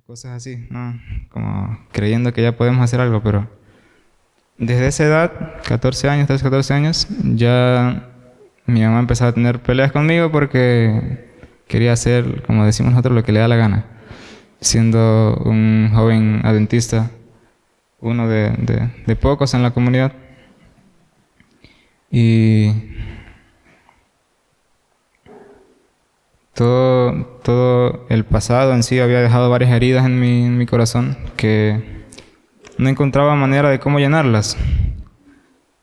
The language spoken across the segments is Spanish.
cosas así, ¿no? Como creyendo que ya podemos hacer algo, pero desde esa edad, 14 años, 13, 14 años, ya mi mamá empezó a tener peleas conmigo porque quería hacer, como decimos nosotros, lo que le da la gana. Siendo un joven adventista, uno de pocos en la comunidad. Y todo el pasado en sí había dejado varias heridas en mi corazón que no encontraba manera de cómo llenarlas.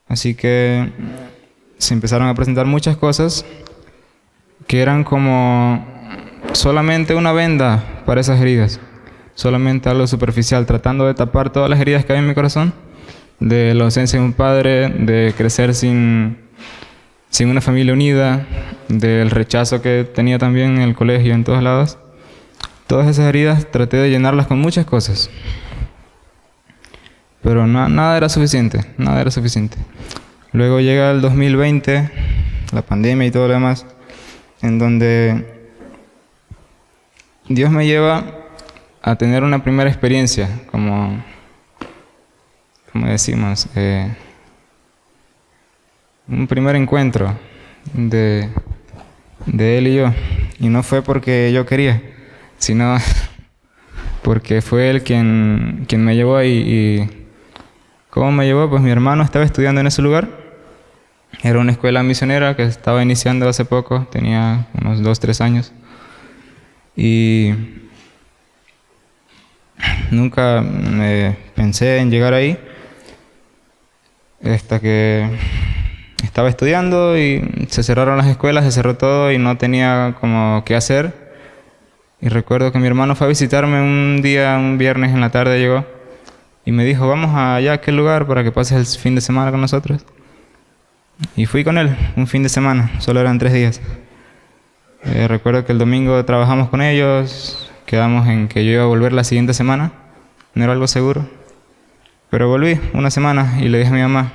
Así que se empezaron a presentar muchas cosas que eran como solamente una venda para esas heridas, solamente algo superficial, tratando de tapar todas las heridas que hay en mi corazón, de la ausencia de un padre, de crecer sin una familia unida, del rechazo que tenía también en el colegio, en todos lados. Todas esas heridas traté de llenarlas con muchas cosas, pero nada era suficiente, nada era suficiente. Luego llega el 2020, la pandemia y todo lo demás, en donde Dios me lleva a tener una primera experiencia, como decimos, un primer encuentro de Él y yo. Y no fue porque yo quería, sino porque fue Él quien me llevó ahí. Y ¿cómo me llevó? Pues mi hermano estaba estudiando en ese lugar. Era una escuela misionera que estaba iniciando hace poco, tenía unos 2, 3 años. Y nunca pensé en llegar ahí hasta que estaba estudiando y se cerraron las escuelas, se cerró todo y no tenía como qué hacer. Y recuerdo que mi hermano fue a visitarme un día, un viernes en la tarde llegó y me dijo, vamos allá a aquel lugar para que pases el fin de semana con nosotros. Y fui con él un fin de semana, solo eran 3 días. Recuerdo que el domingo trabajamos con ellos, quedamos en que yo iba a volver la siguiente semana, no era algo seguro. Pero volví una semana y le dije a mi mamá,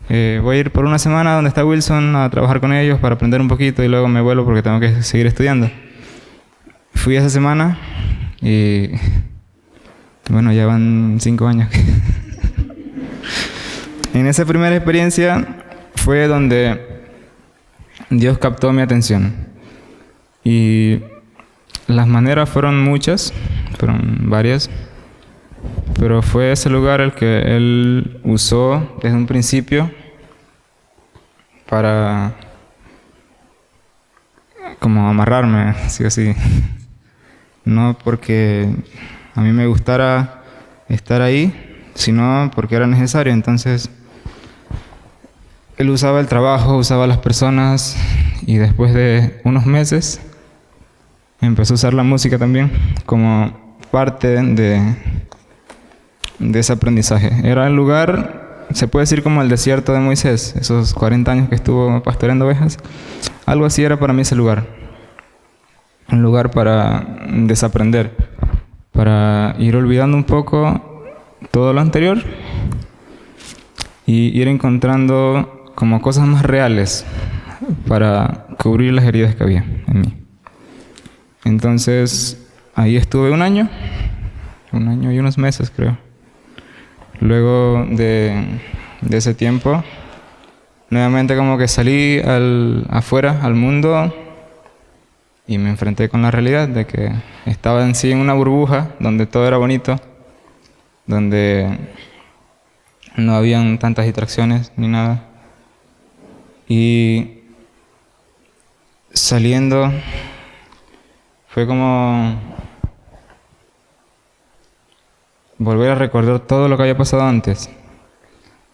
voy a ir por una semana donde está Wilson a trabajar con ellos para aprender un poquito y luego me vuelvo porque tengo que seguir estudiando. Fui esa semana y bueno, ya van 5 años. En esa primera experiencia fue donde Dios captó mi atención. Y las maneras fueron muchas, fueron varias, pero fue ese lugar el que Él usó desde un principio para como amarrarme, sí o sí. No porque a mí me gustara estar ahí, sino porque era necesario. Entonces, Él usaba el trabajo, usaba las personas y después de unos meses empezó a usar la música también como parte de ese aprendizaje. Era el lugar, se puede decir como el desierto de Moisés, esos 40 años que estuvo pastoreando ovejas. Algo así era para mí ese lugar. Un lugar para desaprender, para ir olvidando un poco todo lo anterior y ir encontrando como cosas más reales para cubrir las heridas que había en mí. Entonces, ahí estuve un año y unos meses creo. Luego de ese tiempo, nuevamente como que salí afuera, al mundo, y me enfrenté con la realidad de que estaba en sí en una burbuja donde todo era bonito, donde no habían tantas distracciones ni nada. Y saliendo fue como volver a recordar todo lo que había pasado antes.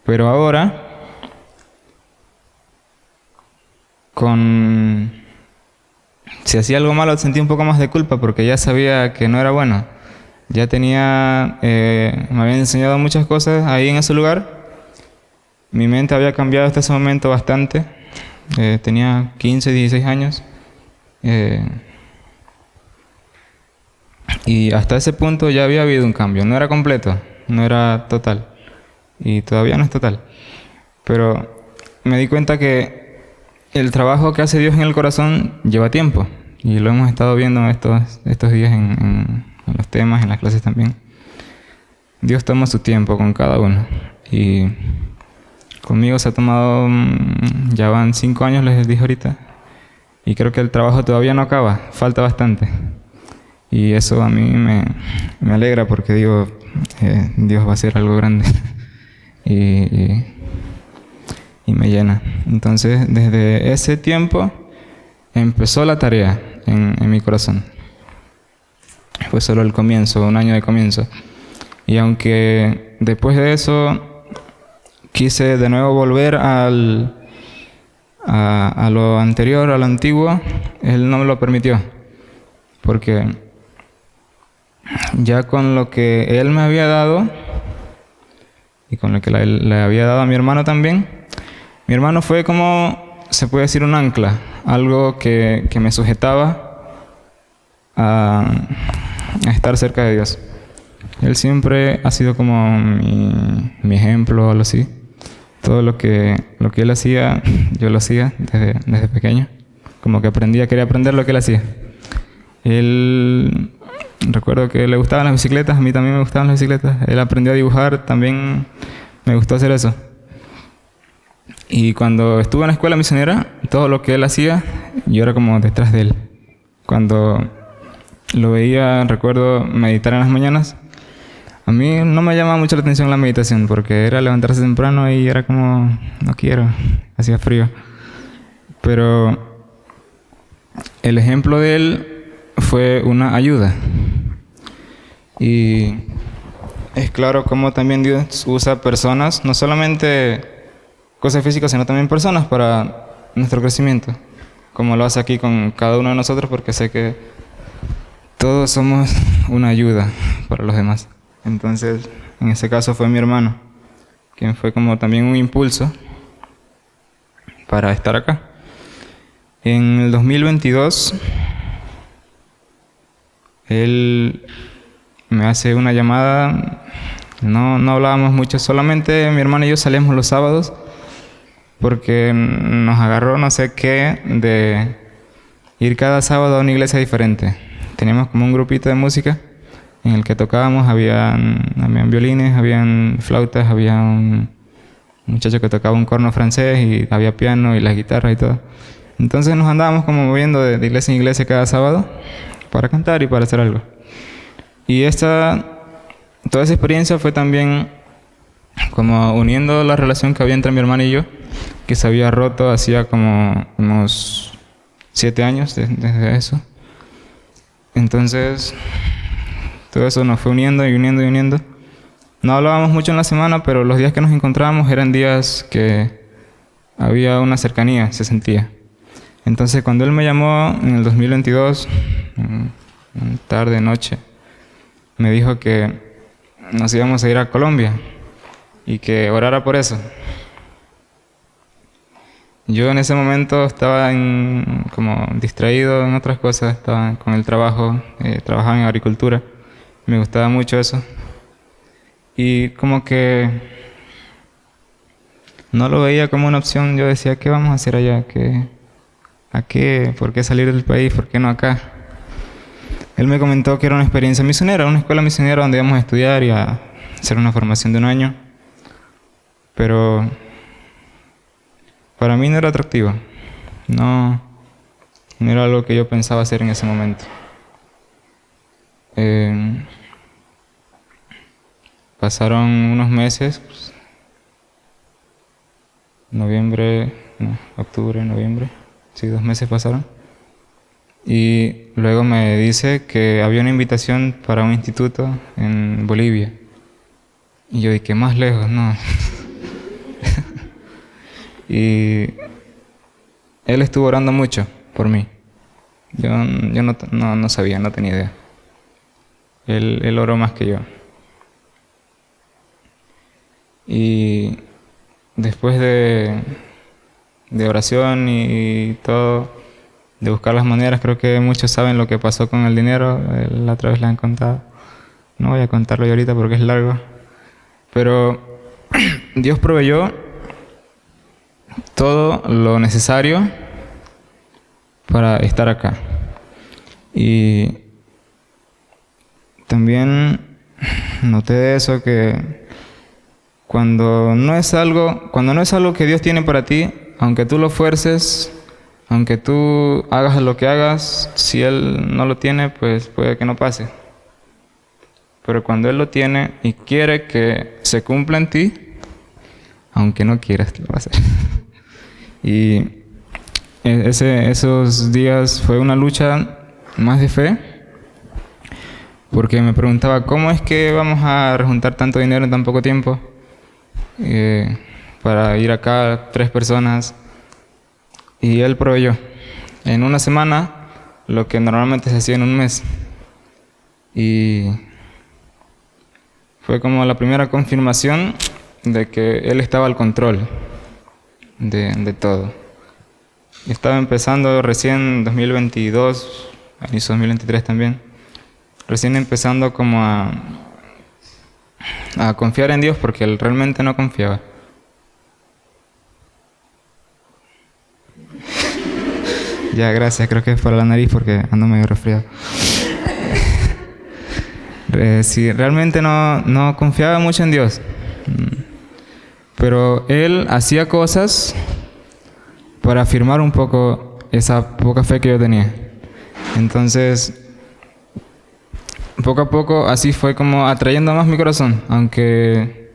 Pero ahora, si hacía algo malo sentía un poco más de culpa porque ya sabía que no era bueno. Ya me habían enseñado muchas cosas ahí en ese lugar. Mi mente había cambiado hasta ese momento bastante. Tenía 15, 16 años. Y hasta ese punto ya había habido un cambio. No era completo, no era total. Y todavía no es total. Pero me di cuenta que el trabajo que hace Dios en el corazón lleva tiempo. Y lo hemos estado viendo estos días en los temas, en las clases también. Dios toma su tiempo con cada uno. Y conmigo se ha tomado, ya van 5 años, les dije ahorita. Y creo que el trabajo todavía no acaba, falta bastante. Y eso a mí me alegra porque digo, Dios va a hacer algo grande. y me llena. Entonces, desde ese tiempo empezó la tarea en mi corazón. Fue solo el comienzo, un año de comienzo. Y aunque después de eso quise de nuevo volver a lo anterior, a lo antiguo, Él no me lo permitió. Porque ya con lo que Él me había dado y con lo que le había dado a mi hermano también, mi hermano fue como, se puede decir, un ancla, algo que me sujetaba a estar cerca de Dios. Él siempre ha sido como mi ejemplo o algo así. Todo lo que él hacía, yo lo hacía desde pequeño. Como que quería aprender lo que él hacía. Él, recuerdo que le gustaban las bicicletas, a mí también me gustaban las bicicletas. Él aprendió a dibujar, también me gustó hacer eso. Y cuando estuve en la escuela misionera, todo lo que él hacía, yo era como detrás de él. Cuando lo veía, recuerdo meditar en las mañanas, a mí no me llamaba mucho la atención la meditación, porque era levantarse temprano y era como, no quiero, hacía frío. Pero el ejemplo de él fue una ayuda. Y es claro cómo también Dios usa personas, no solamente cosas físicas, sino también personas para nuestro crecimiento, como lo hace aquí con cada uno de nosotros, porque sé que todos somos una ayuda para los demás. Entonces, en ese caso fue mi hermano, quien fue como también un impulso para estar acá. En el 2022, él me hace una llamada, no hablábamos mucho, solamente mi hermano y yo salíamos los sábados, porque nos agarró no sé qué de ir cada sábado a una iglesia diferente. Teníamos como un grupito de música en el que tocábamos, habían violines, habían flautas, había un muchacho que tocaba un corno francés y había piano y las guitarras y todo. Entonces nos andábamos como moviendo de iglesia en iglesia cada sábado para cantar y para hacer algo. Y toda esa experiencia fue también como uniendo la relación que había entre mi hermano y yo, que se había roto hacía como unos 7 años desde eso. Entonces, todo eso nos fue uniendo y uniendo y uniendo. No hablábamos mucho en la semana, pero los días que nos encontrábamos eran días que había una cercanía, se sentía. Entonces, cuando él me llamó en el 2022, tarde, noche, me dijo que nos íbamos a ir a Colombia y que orara por eso. Yo en ese momento estaba como distraído en otras cosas, estaba con el trabajo, trabajaba en agricultura, me gustaba mucho eso. Y como que no lo veía como una opción, yo decía, ¿qué vamos a hacer allá? ¿A qué? ¿Por qué salir del país? ¿Por qué no acá? Él me comentó que era una experiencia misionera, una escuela misionera donde íbamos a estudiar y a hacer una formación de 1 año. Pero para mí no era atractivo. No era algo que yo pensaba hacer en ese momento. Pasaron unos meses, octubre, noviembre, sí, 2 meses pasaron. Y luego me dice que había una invitación para un instituto en Bolivia. Y yo dije, más lejos, no. Y él estuvo orando mucho por mí. Yo no sabía, no tenía idea. Él oró más que yo. Y después de oración y todo, de buscar las maneras, creo que muchos saben lo que pasó con el dinero. La otra vez le han contado. No voy a contarlo yo ahorita porque es largo. Pero Dios proveyó todo lo necesario para estar acá. Y también noté eso, que cuando no es algo que Dios tiene para ti, aunque tú lo fuerces, aunque tú hagas lo que hagas, si Él no lo tiene, pues puede que no pase. Pero cuando Él lo tiene y quiere que se cumpla en ti, aunque no quieras, lo va a hacer. Y esos días fue una lucha más de fe, porque me preguntaba, ¿cómo es que vamos a juntar tanto dinero en tan poco tiempo? Para ir acá 3 personas. Y Él proveyó. En una semana, lo que normalmente se hacía en un mes. Y fue como la primera confirmación de que Él estaba al control de todo. Estaba empezando recién 2022, inicio 2023 también, recién empezando como a confiar en Dios, porque Él realmente no confiaba. Ya, gracias, creo que es por la nariz porque ando medio resfriado. Sí, realmente no confiaba mucho en Dios. Pero Él hacía cosas para afirmar un poco esa poca fe que yo tenía. Entonces, poco a poco, así fue como atrayendo más mi corazón. Aunque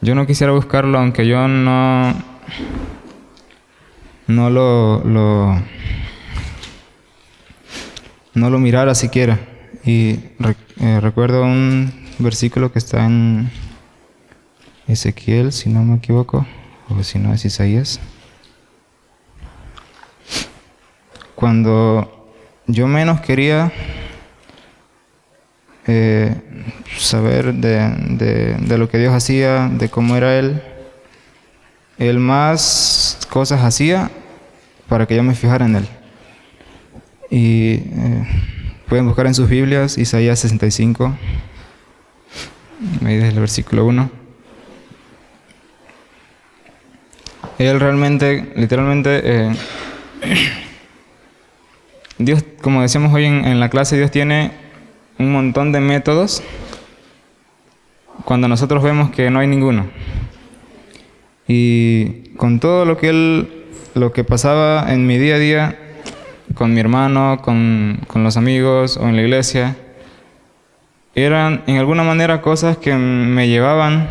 yo no quisiera buscarlo, aunque yo no lo mirara siquiera. Y recuerdo un versículo que está en Ezequiel, si no me equivoco, o si no es Isaías. Cuando yo menos quería saber de lo que Dios hacía, de cómo era Él más cosas hacía para que yo me fijara en Él. Y pueden buscar en sus Biblias Isaías 65, ahí desde el versículo 1. Él realmente, literalmente, Dios, como decíamos hoy en la clase, Dios tiene un montón de métodos cuando nosotros vemos que no hay ninguno. Y con todo lo que pasaba en mi día a día, con mi hermano, con los amigos o en la iglesia, eran en alguna manera cosas que me llevaban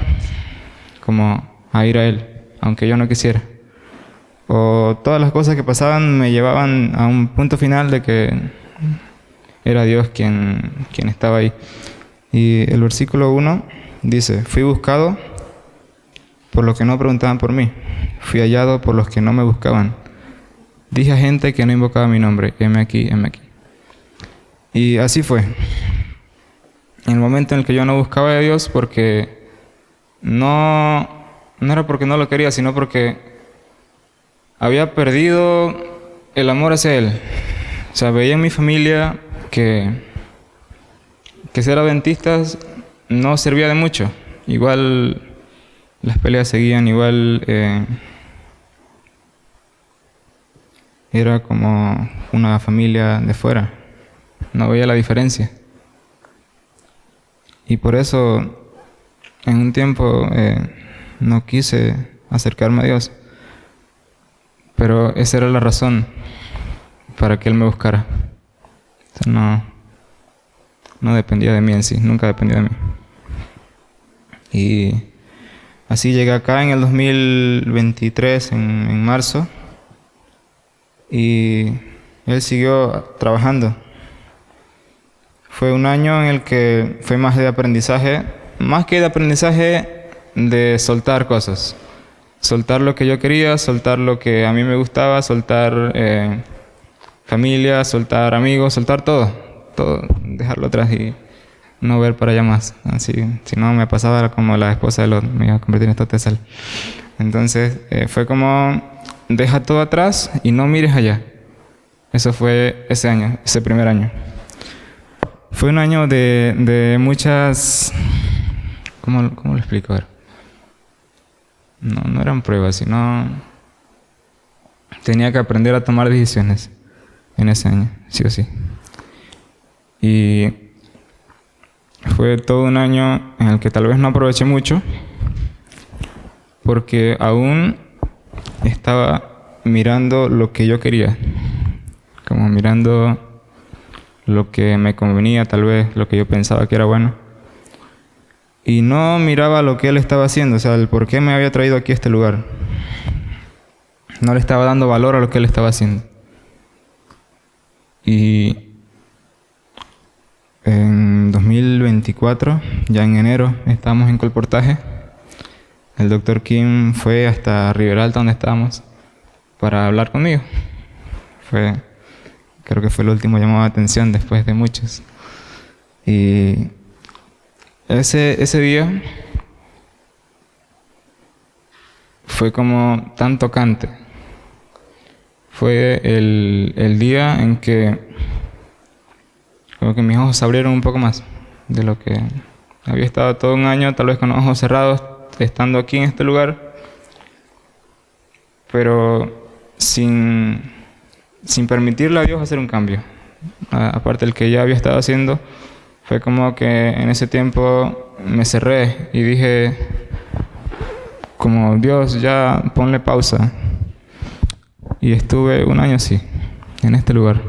como a ir a Él, aunque yo no quisiera. O todas las cosas que pasaban me llevaban a un punto final de que era Dios quien estaba ahí. Y el versículo 1 dice: fui buscado por los que no preguntaban por mí, fui hallado por los que no me buscaban. Dije a gente que no invocaba mi nombre, heme aquí, heme aquí. Y así fue. En el momento en el que yo no buscaba a Dios, porque no era porque no lo quería, sino porque había perdido el amor hacia Él. O sea, veía en mi familia que ser adventistas no servía de mucho. Igual las peleas seguían, igual era como una familia de fuera. No veía la diferencia. Y por eso en un tiempo no quise acercarme a Dios. Pero esa era la razón para que Él me buscara. O sea, no dependía de mí en sí, nunca dependió de mí. Y así llegué acá en el 2023, en marzo, y Él siguió trabajando. Fue un año en el que fue más de aprendizaje, más que de aprendizaje, de soltar cosas. Soltar lo que yo quería, soltar lo que a mí me gustaba, soltar familia, soltar amigos, soltar todo, dejarlo atrás y no ver para allá más. Así, si no me pasaba como la esposa de Lot, me iba a convertir en Totesal. Entonces fue como, deja todo atrás y no mires allá. Eso fue ese año, ese primer año. Fue un año de muchas... ¿Cómo lo explico? A ver. No eran pruebas, sino tenía que aprender a tomar decisiones en ese año, sí o sí. Y fue todo un año en el que tal vez no aproveché mucho, porque aún estaba mirando lo que yo quería, como mirando lo que me convenía, tal vez lo que yo pensaba que era bueno. Y no miraba lo que él estaba haciendo, o sea, el por qué me había traído aquí a este lugar. No le estaba dando valor a lo que él estaba haciendo. Y en 2024, ya en enero, estábamos en colportaje. El doctor Kim fue hasta Riberalta, donde estábamos, para hablar conmigo. Creo que fue el último llamado de atención después de muchos. Y ese día fue como tan tocante. Fue el día en que como que mis ojos se abrieron un poco más de lo que había estado todo un año, tal vez con los ojos cerrados, estando aquí en este lugar, pero sin permitirle a Dios hacer un cambio. Aparte del que ya había estado haciendo, fue como que en ese tiempo me cerré y dije, como Dios, ya ponle pausa. Y estuve un año así, en este lugar.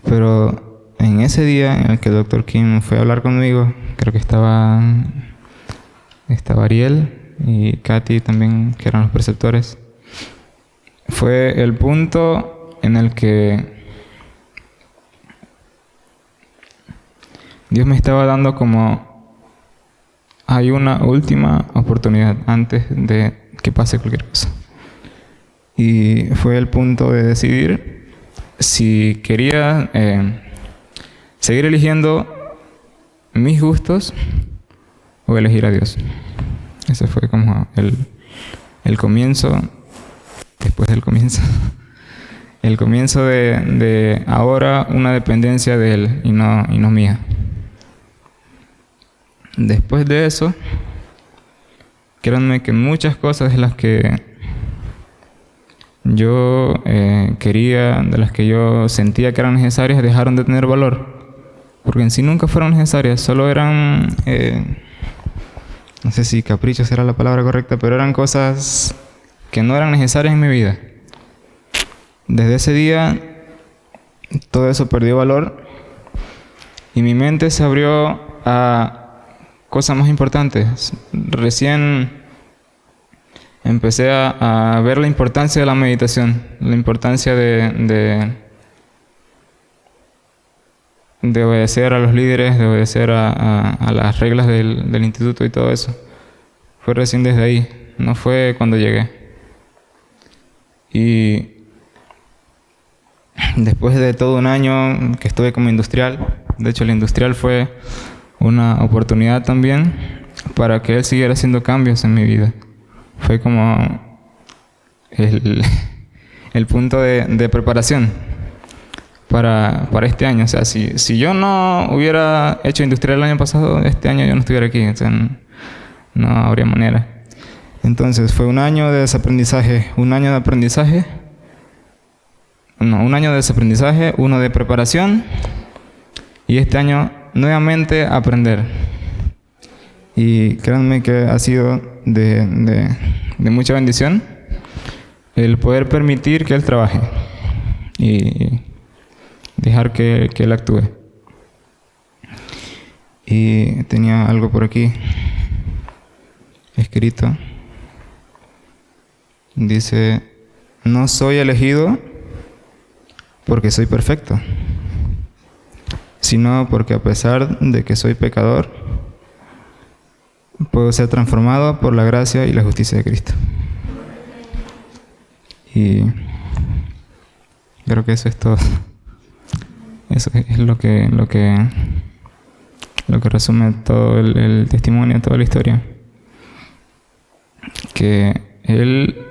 Pero en ese día en el que el Dr. Kim fue a hablar conmigo, creo que estaba Ariel y Katy también, que eran los preceptores. Fue el punto en el que Dios me estaba dando como hay una última oportunidad antes de que pase cualquier cosa. Y fue el punto de decidir si quería seguir eligiendo mis gustos o elegir a Dios. Ese fue como el comienzo, después del comienzo, el comienzo de ahora una dependencia de Él y no mía. Después de eso, créanme que muchas cosas de las que yo quería, de las que yo sentía que eran necesarias, dejaron de tener valor. Porque en sí nunca fueron necesarias, solo eran, no sé si caprichos era la palabra correcta, pero eran cosas que no eran necesarias en mi vida. Desde ese día, todo eso perdió valor y mi mente se abrió a cosas más importantes. Recién empecé a ver la importancia de la meditación, la importancia de obedecer a los líderes, de obedecer a las reglas del instituto y todo eso. Fue recién desde ahí, no fue cuando llegué. Y después de todo un año que estuve como industrial, de hecho la industrial fue una oportunidad también para que Él siguiera haciendo cambios en mi vida. Fue como el punto de preparación para este año. O sea, si yo no hubiera hecho industrial el año pasado, este año yo no estuviera aquí. O sea, no habría manera. Entonces fue un año de desaprendizaje, un año de desaprendizaje, uno de preparación, y este año nuevamente aprender. Y créanme que ha sido de mucha bendición el poder permitir que Él trabaje y dejar que Él actúe. Y tenía algo por aquí escrito. Dice, no soy elegido porque soy perfecto, sino porque a pesar de que soy pecador, puedo ser transformado por la gracia y la justicia de Cristo. Y creo que eso es todo. Eso es lo que resume todo el testimonio, toda la historia. Que Él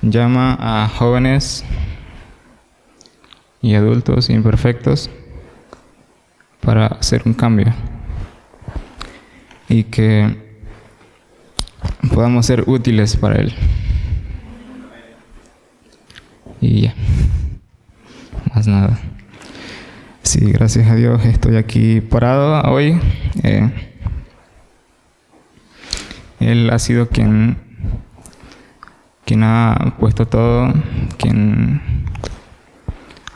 llama a jóvenes y adultos imperfectos para hacer un cambio y que podamos ser útiles para Él. Y ya, más más nada. Sí, gracias a Dios estoy aquí parado hoy. Él ha sido quien ha puesto todo, quien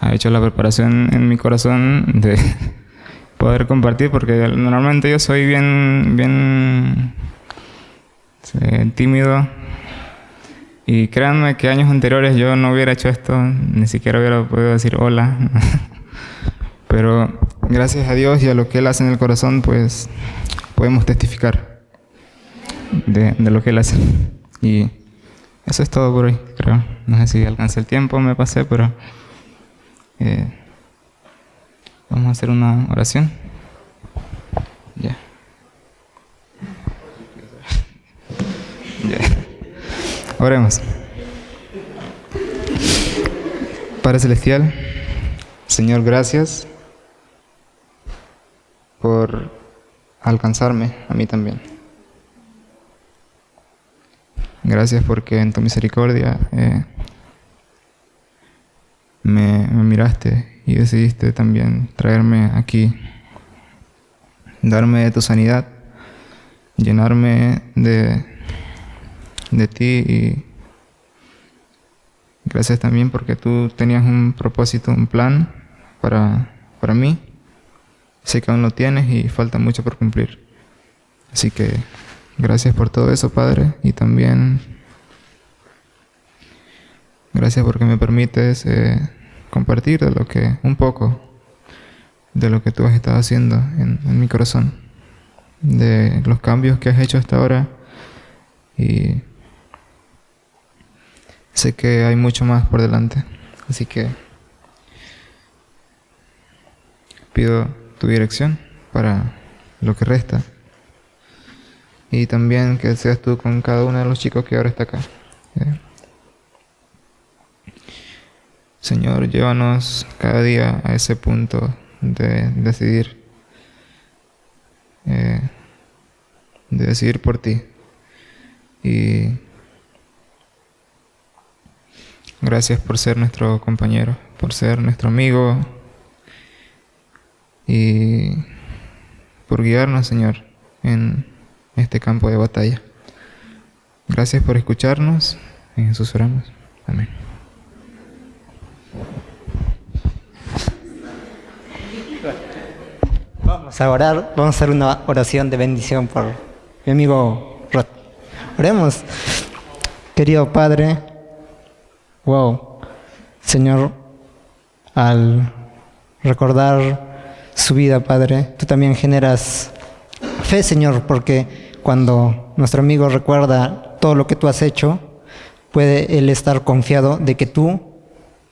ha hecho la preparación en mi corazón de poder compartir, porque normalmente yo soy bien tímido, y créanme que años anteriores yo no hubiera hecho esto, ni siquiera hubiera podido decir hola. Pero gracias a Dios y a lo que Él hace en el corazón, pues podemos testificar de lo que Él hace. Y eso es todo por hoy, creo. No sé si alcancé el tiempo, me pasé, pero vamos a hacer una oración. Ya. Oremos. Padre Celestial, Señor, gracias por alcanzarme a mí también. Gracias porque en tu misericordia me miraste y decidiste también traerme aquí, darme de tu sanidad, llenarme de ti, y gracias también porque tú tenías un propósito, un plan para mí. Sé que aún lo tienes y falta mucho por cumplir. Así que gracias por todo eso, Padre, y también gracias porque me permites compartir un poco de lo que tú has estado haciendo en mi corazón, de los cambios que has hecho hasta ahora, y sé que hay mucho más por delante. Así que pido tu dirección para lo que resta, y también que seas tú con cada uno de los chicos que ahora está acá. Señor, llévanos cada día a ese punto de decidir por ti. Y gracias por ser nuestro compañero, por ser nuestro amigo, y por guiarnos, Señor, en este campo de batalla. Gracias por escucharnos. En Jesús oramos. Amén. Vamos a orar, vamos a hacer una oración de bendición por mi amigo Rod. Oremos. Querido Padre, wow, Señor, al recordar su vida, Padre, tú también generas fe, Señor, porque cuando nuestro amigo recuerda todo lo que tú has hecho, puede él estar confiado de que tú,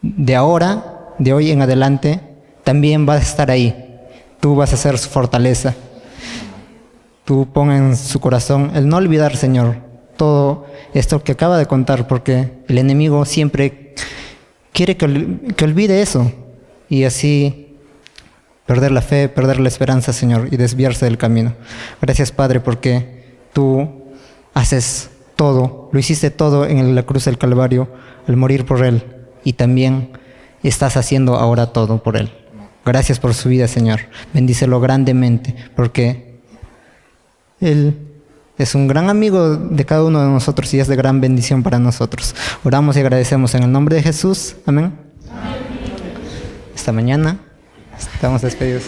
de hoy en adelante, también vas a estar ahí. Tú vas a ser su fortaleza. Tú pon en su corazón el no olvidar, Señor, todo esto que acaba de contar, porque el enemigo siempre quiere que olvide eso, y así perder la fe, perder la esperanza, Señor, y desviarse del camino. Gracias, Padre, porque tú haces todo, lo hiciste todo en la cruz del Calvario al morir por Él, y también estás haciendo ahora todo por Él. Gracias por su vida, Señor. Bendícelo grandemente, porque Él es un gran amigo de cada uno de nosotros y es de gran bendición para nosotros. Oramos y agradecemos en el nombre de Jesús. Amén. Esta mañana estamos despedidos.